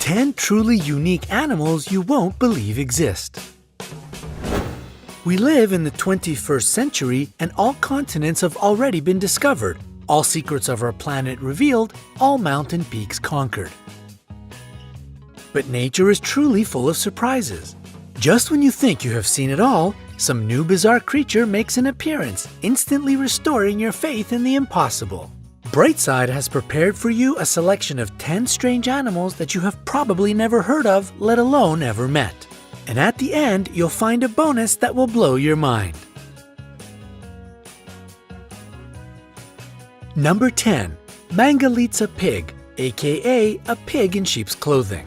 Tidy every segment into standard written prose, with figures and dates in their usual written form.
10 truly unique animals you won't believe exist. We live in the 21st century and all continents have already been discovered, all secrets of our planet revealed, all mountain peaks conquered. But nature is truly full of surprises. Just when you think you have seen it all, some new bizarre creature makes an appearance, instantly restoring your faith in the impossible. Brightside has prepared for you a selection of 10 strange animals that you have probably never heard of, let alone ever met. And at the end, you'll find a bonus that will blow your mind. Number 10. Mangalitisa pig, aka a pig in sheep's clothing.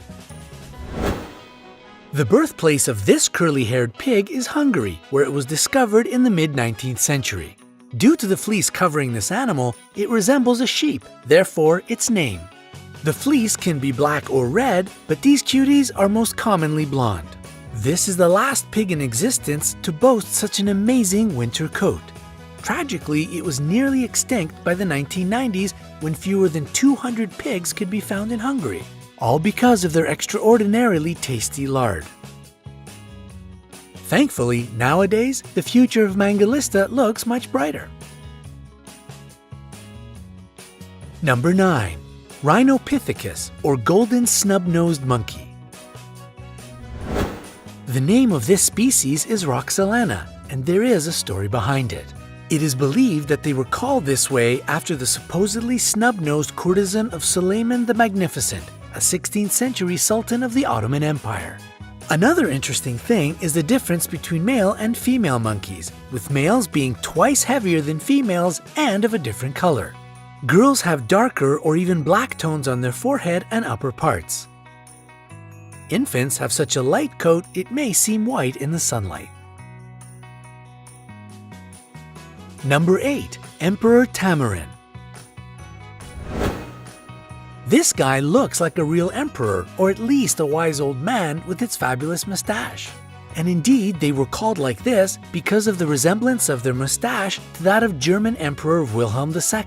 The birthplace of this curly-haired pig is Hungary, where it was discovered in the mid-19th century. Due to the fleece covering this animal, it resembles a sheep, therefore its name. The fleece can be black or red, but these cuties are most commonly blonde. This is the last pig in existence to boast such an amazing winter coat. Tragically, it was nearly extinct by the 1990s when fewer than 200 pigs could be found in Hungary, all because of their extraordinarily tasty lard. Thankfully, nowadays, the future of Mangalitisa looks much brighter. Number 9. Rhinopithecus, or golden snub-nosed monkey. The name of this species is Roxalana, and there is a story behind it. It is believed that they were called this way after the supposedly snub-nosed courtesan of Suleiman the Magnificent, a 16th century sultan of the Ottoman Empire. Another interesting thing is the difference between male and female monkeys, with males being twice heavier than females and of a different color. Girls have darker or even black tones on their forehead and upper parts. Infants have such a light coat it may seem white in the sunlight. Number 8. Emperor Tamarin. This guy looks like a real emperor, or at least a wise old man with its fabulous mustache. And indeed, they were called like this because of the resemblance of their mustache to that of German Emperor Wilhelm II.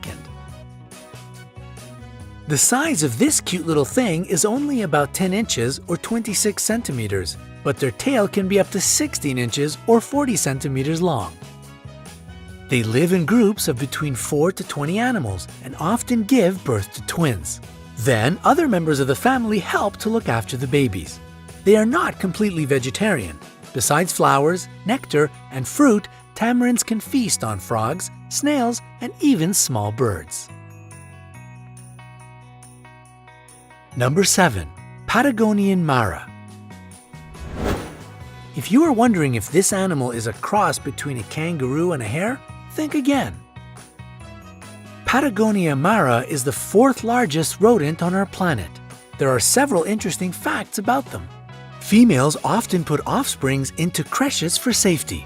The size of this cute little thing is only about 10 inches or 26 centimeters, but their tail can be up to 16 inches or 40 centimeters long. They live in groups of between 4 to 20 animals and often give birth to twins. Then, other members of the family help to look after the babies. They are not completely vegetarian. Besides flowers, nectar, and fruit, tamarins can feast on frogs, snails, and even small birds. Number 7. Patagonian Mara. If you are wondering if this animal is a cross between a kangaroo and a hare, think again. Patagonian Mara is the 4th largest rodent on our planet. There are several interesting facts about them. Females often put offsprings into creches for safety.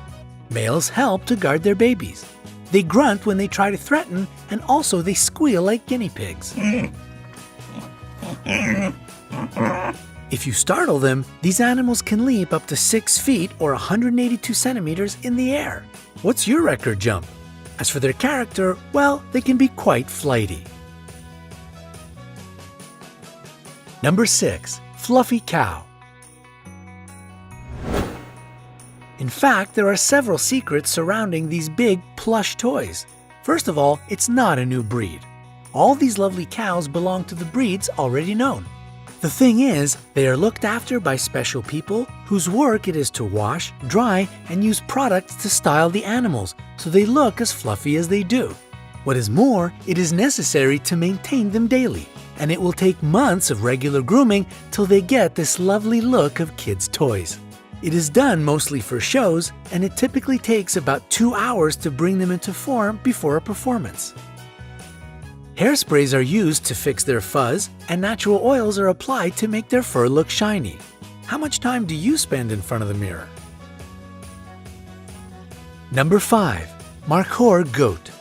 Males help to guard their babies. They grunt when they try to threaten, and also they squeal like guinea pigs. If you startle them, these animals can leap up to 6 feet or 182 centimeters in the air. What's your record jump? As for their character, well, they can be quite flighty. Number 6. Fluffy cow. In fact, there are several secrets surrounding these big, plush toys. First of all, it's not a new breed. All these lovely cows belong to the breeds already known. The thing is, they are looked after by special people whose work it is to wash, dry, and use products to style the animals so they look as fluffy as they do. What is more, it is necessary to maintain them daily, and it will take months of regular grooming till they get this lovely look of kids' toys. It is done mostly for shows, and it typically takes about 2 hours to bring them into form before a performance. Hairsprays are used to fix their fuzz, and natural oils are applied to make their fur look shiny. How much time do you spend in front of the mirror? Number 5. Markhor goat.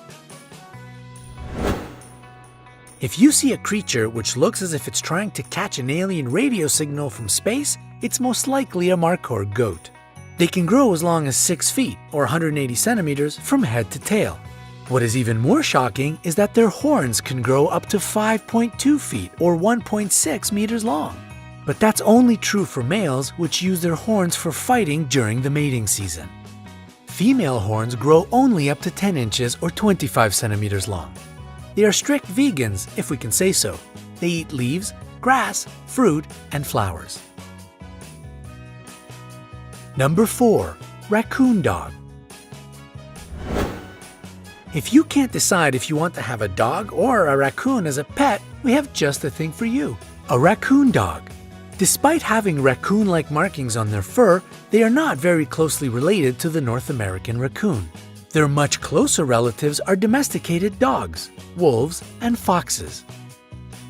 If you see a creature which looks as if it's trying to catch an alien radio signal from space, it's most likely a Markhor goat. They can grow as long as 6 feet or 180 centimeters from head to tail. What is even more shocking is that their horns can grow up to 5.2 feet or 1.6 meters long. But that's only true for males, which use their horns for fighting during the mating season. Female horns grow only up to 10 inches or 25 centimeters long. They are strict vegans, if we can say so. They eat leaves, grass, fruit, and flowers. Number 4. Raccoon dog. If you can't decide if you want to have a dog or a raccoon as a pet, we have just the thing for you. A raccoon dog. Despite having raccoon-like markings on their fur, they are not very closely related to the North American raccoon. Their much closer relatives are domesticated dogs, wolves, and foxes.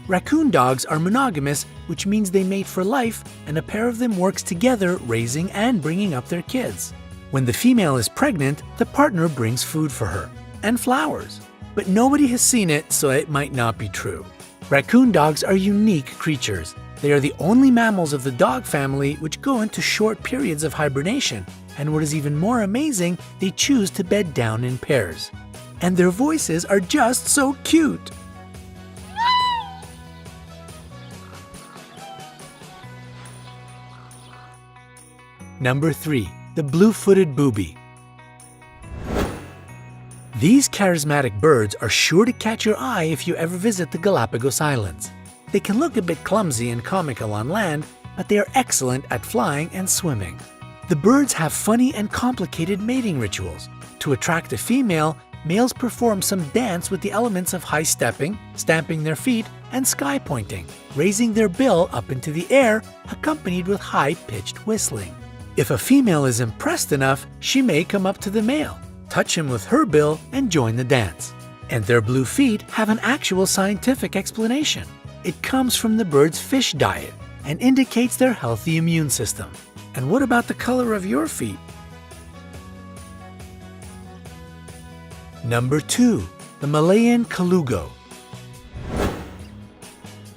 Raccoon dogs are monogamous, which means they mate for life, and a pair of them works together raising and bringing up their kids. When the female is pregnant, the partner brings food for her, and flowers. But nobody has seen it, so it might not be true. Raccoon dogs are unique creatures. They are the only mammals of the dog family which go into short periods of hibernation, and what is even more amazing, they choose to bed down in pairs. And their voices are just so cute! Number 3. The blue-footed booby. These charismatic birds are sure to catch your eye if you ever visit the Galapagos Islands. They can look a bit clumsy and comical on land, but they are excellent at flying and swimming. The birds have funny and complicated mating rituals. To attract a female, males perform some dance with the elements of high stepping, stamping their feet, and sky pointing, raising their bill up into the air, accompanied with high-pitched whistling. If a female is impressed enough, she may come up to the male, touch him with her bill, and join the dance. And their blue feet have an actual scientific explanation. It comes from the bird's fish diet and indicates their healthy immune system. And what about the color of your feet? Number 2. The Malayan colugo.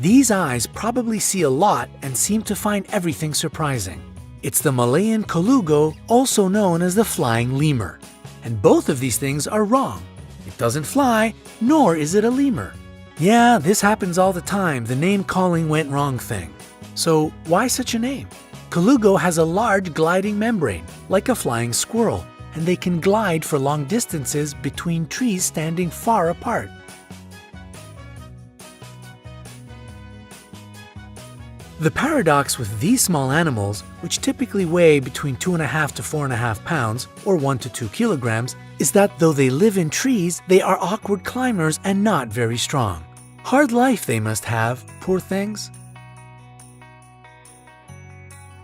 These eyes probably see a lot and seem to find everything surprising. It's the Malayan colugo, also known as the flying lemur. And both of these things are wrong. It doesn't fly, nor is it a lemur. Yeah, this happens all the time, the name calling went wrong thing. So why such a name? Colugo has a large gliding membrane, like a flying squirrel, and they can glide for long distances between trees standing far apart. The paradox with these small animals, which typically weigh between 2.5 to 4.5 pounds, or 1 to 2 kilograms, is that though they live in trees, they are awkward climbers and not very strong. Hard life they must have, poor things.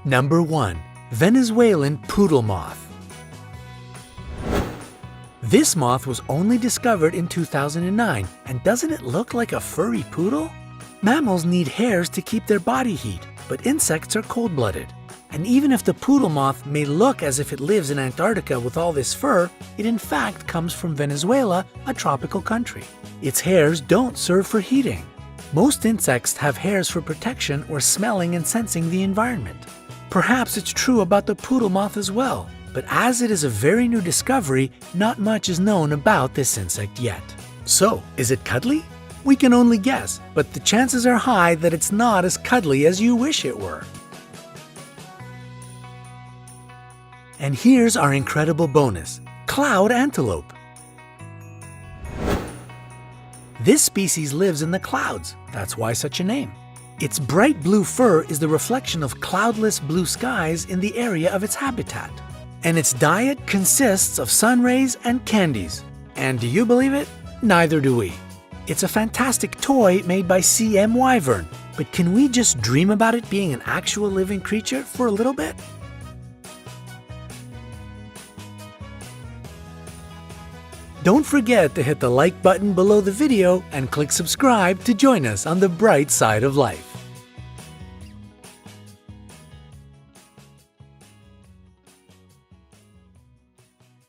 Number 1. Venezuelan poodle moth. This moth was only discovered in 2009, and doesn't it look like a furry poodle? Mammals need hairs to keep their body heat, but insects are cold-blooded. And even if the poodle moth may look as if it lives in Antarctica with all this fur, it in fact comes from Venezuela, a tropical country. Its hairs don't serve for heating. Most insects have hairs for protection or smelling and sensing the environment. Perhaps it's true about the poodle moth as well, but as it is a very new discovery, not much is known about this insect yet. So, is it cuddly? We can only guess, but the chances are high that it's not as cuddly as you wish it were. And here's our incredible bonus, cloud antelope. This species lives in the clouds, that's why such a name. Its bright blue fur is the reflection of cloudless blue skies in the area of its habitat. And its diet consists of sun rays and candies. And do you believe it? Neither do we. It's a fantastic toy made by CM Wyvern, but can we just dream about it being an actual living creature for a little bit? Don't forget to hit the like button below the video and click subscribe to join us on the bright side of life.